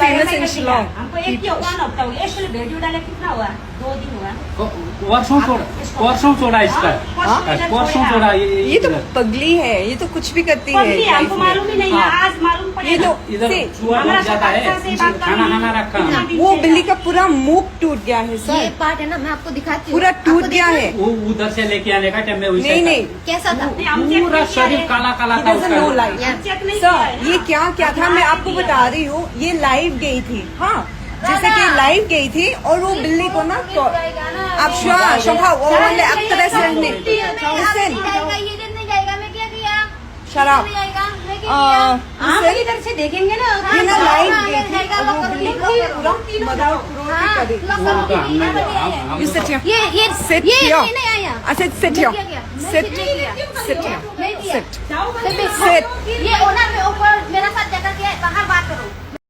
famous in Shillong. हमको एक ही हुआ ना बताओ, ये इसलिए वीडियो डाले कितना हुआ? 2 दिन हुआ। परसों छोड़ा इसका, परसों छोड़ा ये तो पगली है, ये तो कुछ भी करती है। पगली, हमको मालूम ही नहीं है, आज मालूम ये पड़ेगा। तो इधर चूहा हमारा लग जाता है, से बात खाना खाना रखा है। वो बिल्ली का पूरा मुंह टूट गया है ये सर, पार्ट है ना, मैं आपको दिखाती हूँ। पूरा टूट आपको गया देखना है। वो उधर से लेके आने का टाइम में वैसे नहीं नहीं, कैसा था? हम चेक पूरा नहीं किया शरीर है। काला काला He था doesn't know उसका। live. हम चेक नहीं किया है सर ना। ये क्या क्या था मैं आपको बता रही हूँ, ये लाइव गई थी। हाँ जैसे कि लाइव गई थी और वो बिल्ली को ना आप शोभा वो वाले एक्ट्रेस ने नहीं जाएगा, ये दिन नहीं जाएगा, मैं क्या किया? शराब नहीं जाएगा, मैं क्या किया? हम इधर से देखेंगे ना। ये ना लाइव हाँ, गई थी और वो बिल्ली को पूरा मदर क्रोध कर रही। You sit here. ये Sit ये here. नहीं आया। I said sit here. मैं क्या किया? मैं Sit. नहीं किया। Sit here. नहीं किया। Sit. जाओ Sit. ये ओनर में ऊपर मेरा साथ जाकर के बाहर बात करो।